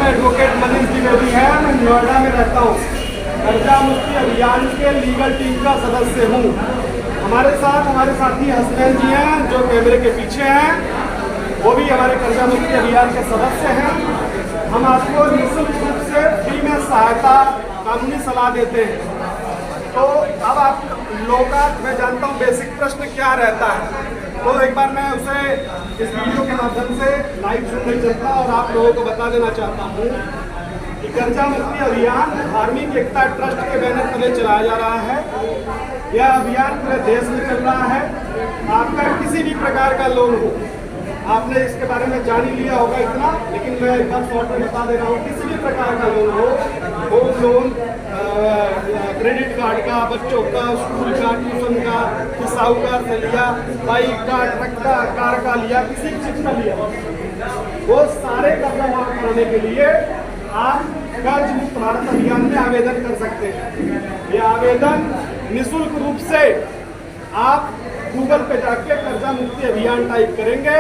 Advocate Manish Dwivedi है। मैं नोएडा में रहता हूँ। कर्जा मुक्ति अभियान के लीगल टीम का सदस्य हूँ। हमारे साथ हमारे साथी हसनैन जी हैं जो कैमरे के पीछे हैं, वो भी हमारे कर्जा मुक्ति अभियान के सदस्य हैं। हम आपको निःशुल्क रूप से फ्री में सहायता, कानूनी सलाह देते हैं। तो अब आप लोगों का मैं जानता हूँ बेसिक प्रश्न क्या रहता है, तो एक बार मैं उसे इस वीडियो के माध्यम से लाइव सुनने चलता और आप लोगों को बता देना चाहता हूँ कि कर्जा मुक्ति अभियान धार्मिक एकता ट्रस्ट के बैनर तले चलाया जा रहा है। यह अभियान पूरे देश में चल रहा है। आपका किसी भी प्रकार का लोन हो, आपने इसके बारे में जान ही लिया होगा इतना, लेकिन मैं एक बार शॉर्ट में बता दे रहा हूँ। किसी भी प्रकार का लोन हो, होम लोन, क्रेडिट कार्ड का, बच्चों का, स्कूल का, ट्यूशन का, साहूकार से लिया, बाइक का, ट्रक का, कार का लिया, किसी चीज का लिया, वो सारे कर्जा माफ कराने के लिए आप कर्ज मुक्त भारत अभियान में आवेदन कर सकते हैं। ये आवेदन निःशुल्क रूप से आप गूगल पे जाके कर्जा मुक्ति अभियान टाइप करेंगे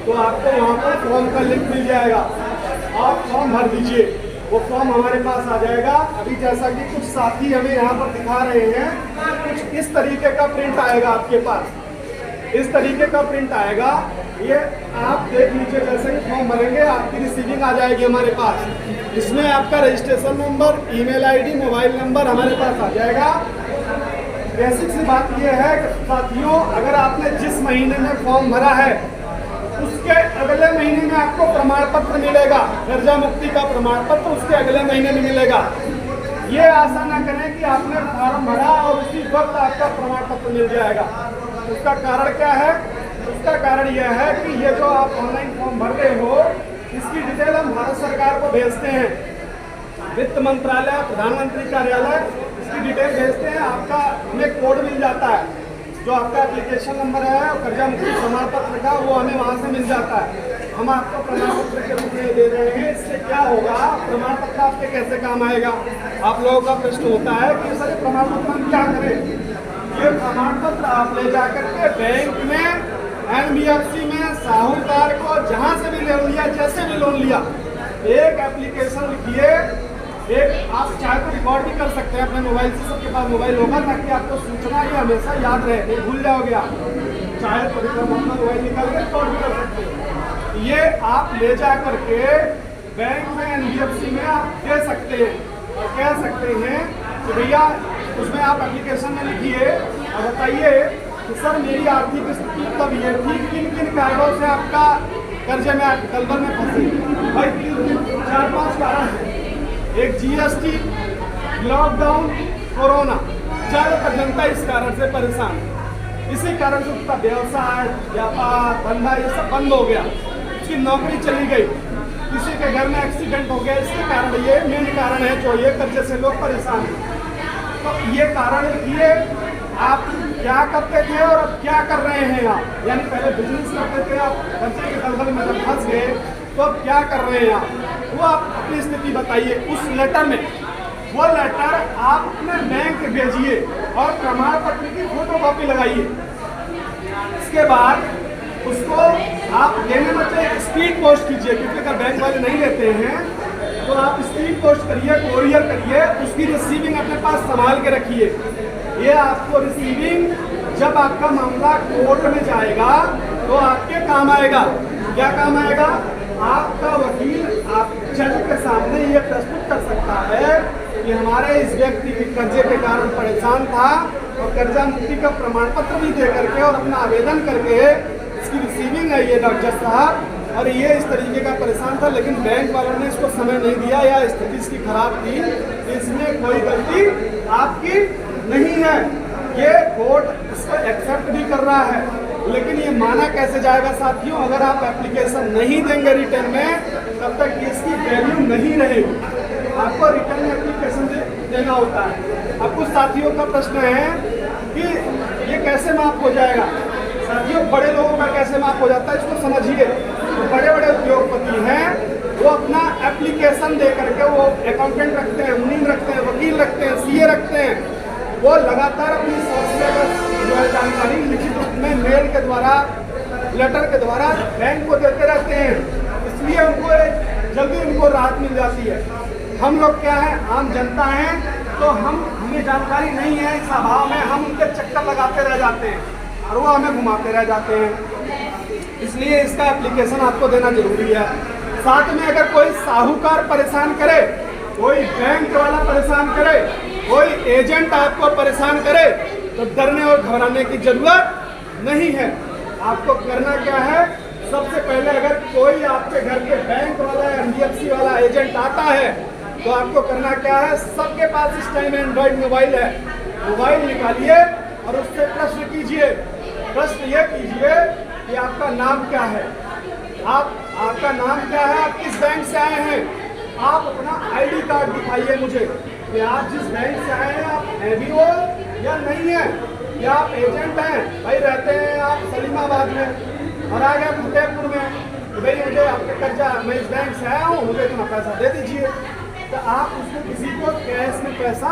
तो आपको वहाँ पर फॉर्म का लिंक मिल जाएगा। आप फॉर्म भर दीजिए, वो फॉर्म हमारे पास आ जाएगा। अभी जैसा कि कुछ साथी हमें यहाँ पर दिखा रहे हैं, कुछ इस तरीके का प्रिंट आएगा आपके पास, इस तरीके का प्रिंट आएगा। ये आप देख लीजिए, जैसे ही फॉर्म भरेंगे आपकी रिसीविंग आ जाएगी हमारे पास। इसमें आपका registration number, email ID, mobile number हमारे पास आ जाएगा। बेसिक सी बात यह है कि साथियों, अगर आपने जिस महीने में फॉर्म भरा है उसके अगले महीने में आपको प्रमाण पत्र मिलेगा। कर्जा मुक्ति का प्रमाण पत्र उसके अगले महीने में मिलेगा। ये आशा ना करें कि आपने फॉर्म भरा और उसी वक्त आपका प्रमाण पत्र मिल जाएगा। उसका कारण क्या है? उसका कारण यह है कि ये जो आप ऑनलाइन फॉर्म भर रहे हो, इसकी डिटेल हम भारत सरकार को भेजते हैं। वित्त मंत्रालय, प्रधानमंत्री कार्यालय इसकी डिटेल भेजते हैं। आपका हमें कोड मिल जाता है, जो आपका एप्लीकेशन नंबर है और कर्जा मुक्ति प्रमाण पत्र का, वो हमें वहाँ से मिल जाता है। हम आपको प्रमाण पत्र के रूप में दे रहे हैं। इससे क्या होगा, प्रमाण पत्र आपके कैसे काम आएगा? आप लोगों का प्रश्न होता है कि सर प्रमाण पत्र हम क्या करें? ये प्रमाण पत्र आप ले जाकर के बैंक में, NBFC में, साहूकार को जहाँ से भी लोन लिया, जैसे भी लोन लिया, एक एप्लीकेशन लिखिए। एक आप चाहे तो रिकॉर्ड भी कर सकते हैं अपने मोबाइल से, सबके पास मोबाइल होगा, ताकि आपको सूचना ये हमेशा याद रहे, नहीं भूल जाओगे आप। चाहे तो अपना मोबाइल निकाल के रिकॉर्ड भी कर सकते हैं। ये आप ले जा करके बैंक में, NBFC में आप दे सकते हैं और कह सकते हैं कि भैया उसमें आप एप्लीकेशन में लिखिए और बताइए कि सर मेरी आर्थिक स्थिति तब ये थी, किन किन कारणों से आपका कर्जे में दलदल में फंसे। भाई 4-5 कारण है। एक GST, लॉकडाउन, कोरोना, ज़्यादातर जनता इस कारण से परेशान है। इसी कारण से उसका व्यवसाय, व्यापार, धंधा ये सब बंद हो गया, उसकी नौकरी चली गई, किसी के घर में एक्सीडेंट हो गया। इसके कारण ये मेन कारण है जो ये कर्जे से लोग परेशान हैं। तो ये कारण ये आप क्या करते थे और अब क्या कर रहे हैं आप? यानी पहले बिजनेस करते थे, आप कर्जे के दलदल में जब फंस गए तो अब क्या कर रहे हैं आप? वो आप अपनी स्थिति बताइए। उस लेटर में, वो लेटर आप अपने बैंक भेजिए और प्रमाण पत्र की फोटोकॉपी लगाइए। इसके बाद उसको आप लेने में चाहे स्पीड पोस्ट कीजिए, क्योंकि अगर बैंक वाले नहीं लेते हैं तो आप स्पीड पोस्ट करिए, कोरियर करिए, उसकी रिसीविंग अपने पास संभाल के रखिए। ये आपको रिसीविंग जब आपका मामला कोर्ट में जाएगा तो आपके काम आएगा। क्या काम आएगा? आपका वकील आप जज के सामने ये प्रस्तुत कर सकता है कि हमारे इस व्यक्ति के कर्जे के कारण परेशान था और कर्जा मुक्ति का प्रमाण पत्र भी दे करके और अपना आवेदन करके इसकी रिसीविंग है ये डॉक्टर साहब, और ये इस तरीके का परेशान था, लेकिन बैंक वालों ने इसको समय नहीं दिया या स्थिति इसकी खराब थी। इसमें कोई गलती आपकी नहीं है। ये कोर्ट इसको एक्सेप्ट भी कर रहा है, लेकिन ये माना कैसे जाएगा साथियों? अगर आप एप्लीकेशन नहीं देंगे रिटर्न में, तब तक इसकी वैल्यू नहीं रहेगी। आपको रिटर्न में एप्लीकेशन देना होता है। अब कुछ साथियों का प्रश्न है कि ये कैसे माफ हो जाएगा? साथियों, बड़े लोगों का कैसे माफ हो जाता है इसको समझिए। तो बड़े बड़े उद्योगपति हैं, वो अपना एप्लीकेशन दे करके वो अकाउंटेंट रखते हैं, मुनीम रखते हैं, वकील रखते हैं, CA रखते हैं। वो लगातार अपनी समस्या का जो है जानकारी लिखित रूप में मेल के द्वारा, लेटर के द्वारा बैंक को देते रहते हैं। इसलिए उनको जल्दी उनको राहत मिल जाती है। हम लोग क्या है, आम जनता हैं, तो हमें जानकारी नहीं है, इस अभाव में हम उनके चक्कर लगाते रह जाते हैं और वो हमें घुमाते रह जाते हैं। इसलिए इसका एप्लीकेशन आपको देना जरूरी है। साथ में अगर कोई साहूकार परेशान करे, कोई बैंक वाला परेशान करे, कोई एजेंट आपको परेशान करे, तो डरने और घबराने की जरूरत नहीं है। आपको करना क्या है, सबसे पहले अगर कोई आपके घर के बैंक वाला या NBFC वाला एजेंट आता है, तो आपको करना क्या है, सबके पास इस टाइम एंड्रॉइड मोबाइल है, मोबाइल निकालिए और उससे प्रश्न कीजिए। प्रश्न ये कीजिए कि आपका नाम क्या है, आपका नाम क्या है, आप किस बैंक से आए हैं, आप अपना ID कार्ड दिखाइए मुझे कि आप जिस बैंक से आए हैं आप हैं भी हो या नहीं है, या आप एजेंट हैं, भाई रहते हैं आप सलीमाबाद में और आ गए फतेहपुर में, तो भाई मुझे आपके कर्जा, मैं इस बैंक से आया हूँ, मुझे इतना पैसा दे दीजिए। तो आप उसको किसी को कैश में पैसा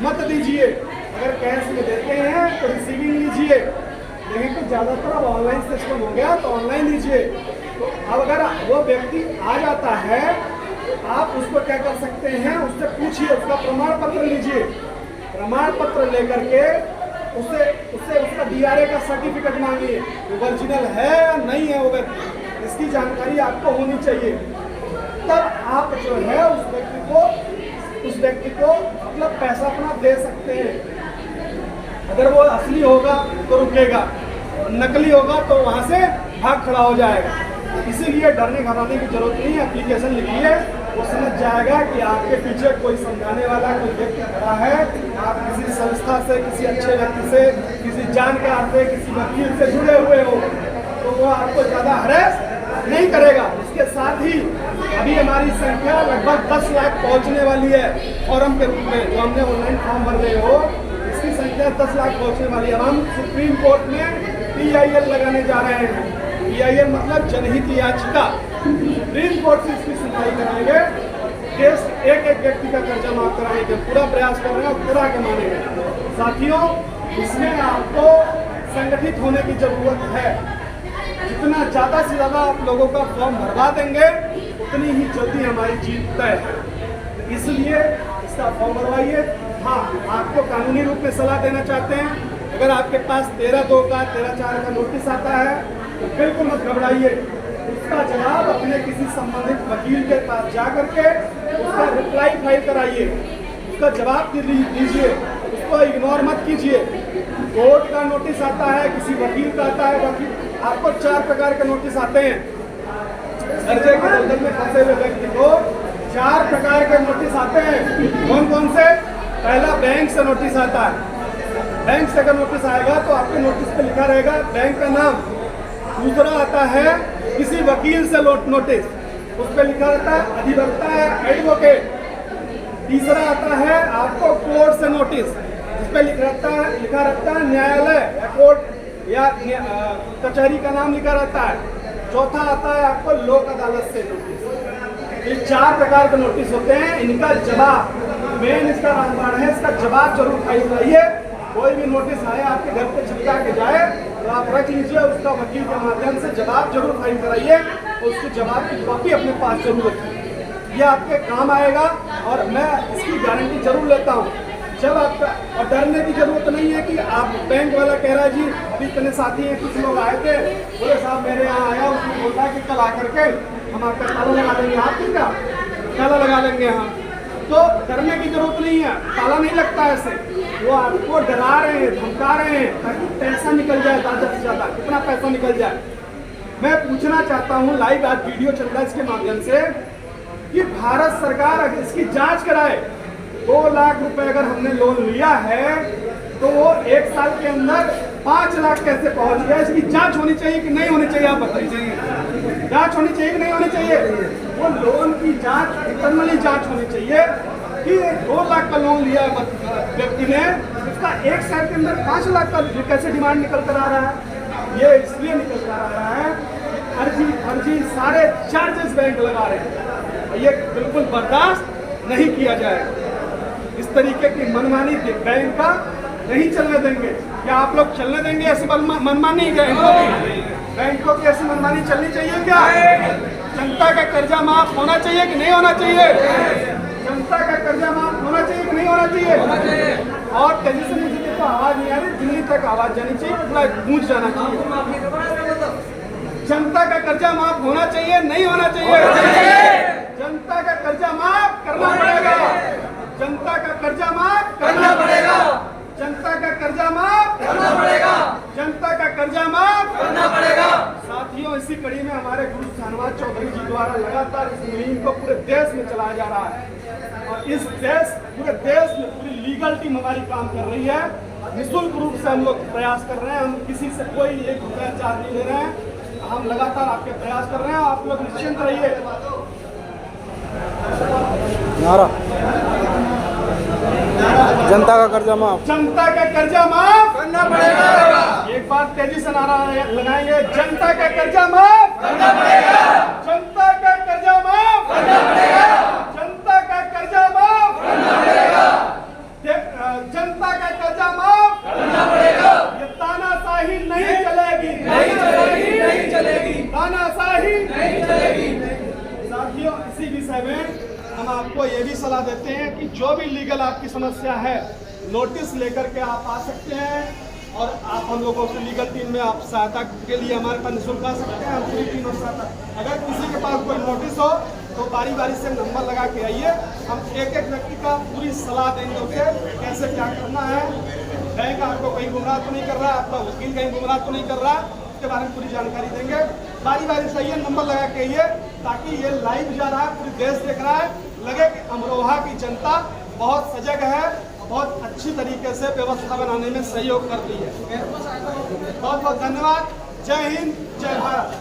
मत दीजिए। अगर कैश में देते हैं तो रिसीविंग लीजिए, लेकिन तो ज़्यादातर अब ऑनलाइन सिस्टम हो गया तो ऑनलाइन लीजिए। तो अब अगर वो व्यक्ति आ जाता है, आप उसको क्या कर सकते हैं, उससे पूछिए, उसका प्रमाण पत्र लीजिए, प्रमाण पत्र लेकर के उससे उसका DRA का सर्टिफिकेट मांगिए, ओरिजिनल है या नहीं है वो व्यक्ति, इसकी जानकारी आपको होनी चाहिए। तब आप जो है उस व्यक्ति को मतलब पैसा अपना दे सकते हैं। अगर वो असली होगा तो रुकेगा, नकली होगा तो वहाँ से भाग खड़ा हो जाएगा। इसीलिए डरने घबराने की जरूरत नहीं है। एप्लीकेशन लिखिए, वो समझ जाएगा कि आपके पीछे कोई समझाने वाला कोई व्यक्ति खड़ा है। आप किसी संस्था से, किसी अच्छे व्यक्ति से, किसी जानकार से, किसी वकील से जुड़े हुए हो, तो वो आपको ज़्यादा हरेस नहीं करेगा। इसके साथ ही अभी हमारी संख्या लगभग 10 लाख पहुंचने वाली है। फॉर्म के रूप में जो हमने ऑनलाइन फॉर्म भर रहे हो, इसकी संख्या 10 लाख पहुंचने वाली है। हम सुप्रीम कोर्ट में PIL लगाने जा रहे हैं। PIL मतलब जनहित याचिका। सुप्रीम कोर्ट से इसकी सुनवाई कराएंगे, देश एक व्यक्ति का कर्जा माफ कराएंगे। पूरा प्रयास कर रहे हैं, पूरा के मानेंगे। साथियों, इसमें आपको संगठित होने की जरूरत है। जितना ज़्यादा से ज़्यादा आप लोगों का फॉर्म भरवा देंगे, उतनी ही जल्दी हमारी जीत तय है। इसलिए इसका फॉर्म भरवाइए। हाँ, आपको कानूनी रूप में सलाह देना चाहते हैं, अगर आपके पास 13/2 का 13/4 का नोटिस आता है तो बिल्कुल मत घबराइए। उसका जवाब अपने किसी संबंधित वकील के पास जा करके उसका रिप्लाई फाइल कराइए, उसका जवाब दीजिए, उसको इग्नोर मत कीजिए। कोर्ट का नोटिस आता है, किसी वकील का आता है, वकील आपको 4 प्रकार के नोटिस आते हैं। कर्जे के दलदल में फंसे हुए व्यक्ति को 4 प्रकार के नोटिस आते हैं। कौन कौन से? पहला, बैंक से नोटिस आता है। बैंक से अगर नोटिस आएगा तो आपके नोटिस पे लिखा रहेगा बैंक का नाम। दूसरा आता है किसी वकील से नोटिस, उस पर लिखा रहता है अधिवक्ता है, एडवोकेट। तीसरा आता है आपको कोर्ट से नोटिस, जिस पे लिखा रहता है न्यायालय या कोर्ट या कचहरी का नाम लिखा रहता है। चौथा आता है आपको लोक अदालत से नोटिस। ये 4 प्रकार के नोटिस होते हैं। इनका जवाब, मेन इसका रामबाण है, इसका जवाब जरूर फाइल कराइए। कोई भी नोटिस आए आपके घर पे चिपका के जाए तो आप रख लीजिए, उसका वकील के माध्यम से जवाब जरूर फाइल कराइए और उसके जवाब की कॉपी अपने पास जरूर रखिए। ये आपके काम आएगा और मैं इसकी गारंटी जरूर लेता हूँ। जब आपका, और डरने की जरूरत नहीं है कि आप बैंक वाला कह रहा है जी, अभी इतने साथी हैं, कुछ लोग आए थे, बोले साहब मेरे यहाँ आया, उसने बोला कि कल आकर के हम आपका ताला लगा देंगे। आप क्या ताला लगा लेंगे? हम तो डरने की जरूरत नहीं है, ताला नहीं लगता ऐसे। वो आपको डरा रहे हैं, धमका रहे हैं ताकि पैसा निकल जाए ज़्यादा से ज़्यादा, कितना पैसा निकल जाए। मैं पूछना चाहता हूँ, लाइव आज वीडियो चल रहा है इसके माध्यम से, कि भारत सरकार अगर इसकी जांच कराए, 2 लाख रुपए अगर हमने लोन लिया है तो वो 1 साल के अंदर 5 लाख कैसे पहुंच गया? इसकी जांच होनी चाहिए कि नहीं होनी चाहिए? आप बताइए। जांच होनी चाहिए कि नहीं होनी चाहिए? वो लोन की जांच, इंटरनली जांच होनी चाहिए कि 2 लाख का लोन लिया व्यक्ति ने, उसका 1 साल के अंदर 5 लाख का कैसे डिमांड निकल कर आ रहा है? ये इसलिए निकल कर आ रहा है, फर्जी सारे चार्जेस बैंक लगा रहे हैं। ये बिल्कुल बर्दाश्त नहीं किया जाएगा। इस तरीके की मनमानी बैंक का नहीं चलने देंगे। क्या आप लोग चलने देंगे ऐसी मनमानी? बैंकों की ऐसी मनमानी चलनी चाहिए क्या? जनता का कर्जा माफ होना चाहिए कि नहीं होना चाहिए? जनता का कर्जा माफ होना चाहिए कि नहीं होना चाहिए? और तेजी से मुझे देखो आवाज नहीं आ रही, दिल्ली तक आवाज जानी चाहिए, पूरा गूंज जाना चाहिए। जनता का कर्जा माफ होना चाहिए नहीं होना चाहिए? जनता का कर्जा माफ करना पड़ेगा। जनता का कर्जा माफ करना पड़ेगा। जनता का कर्जा माफ करना पड़ेगा। जनता का कर्जा माफ करना पड़ेगा। साथियों, इसी कड़ी में हमारे गुरु शाहनवाज चौधरी जी द्वारा लगातार इस मुहिम को पूरे देश में चलाया जा रहा है और इस पूरे देश में पूरी लीगल टीम हमारी काम कर रही है। निःशुल्क रूप से हम लोग प्रयास कर रहे हैं, हम किसी से कोई 1 रुपया चार्ज नहीं ले रहे हैं। हम लगातार आपके प्रयास कर रहे हैं, आप लोग निश्चिंत रहिए। नारा जनता का कर्जा माफ, जनता का कर्जा माफ करना पड़ेगा। एक बार तेजी से नारा लगाएंगे, जनता का कर्जा माफ करना पड़ेगा। जनता का कर्जा माफ करना पड़ेगा। जनता का कर्जा माफ करना पड़ेगा। जनता का कर्जा माफ करना पड़ेगा। ये तानाशाही नहीं चलेगी, नहीं चलेगी, नहीं चलेगी, तानाशाही नहीं चलेगी। साथियों, इसी विषय में हम आपको ये भी सलाह देते हैं कि जो भी लीगल आपकी समस्या है, नोटिस लेकर के आप आ सकते हैं और आप हम लोगों की लीगल टीम में आप सहायता के लिए हमारे पास निःशुल्क आ सकते हैं। हम पूरी टीम में सहायता, अगर किसी के पास कोई नोटिस हो तो बारी बारी से नंबर लगा के आइए। हम एक एक व्यक्ति का पूरी सलाह देंगे उसे कैसे क्या करना है। बैंक आपको कहीं गुमराह तो नहीं कर रहा, आपका वकील कहीं गुमराह तो नहीं कर रहा, इसके बारे में पूरी जानकारी देंगे। बारी बारी से ये नंबर लगा के आइए ताकि ये लाइव जा रहा है, पूरी देश देख रहा है, लगे कि अमरोहा की जनता बहुत सजग है, बहुत अच्छी तरीके से व्यवस्था बनाने में सहयोग कर रही है। बहुत बहुत धन्यवाद। जय हिंद, जय भारत।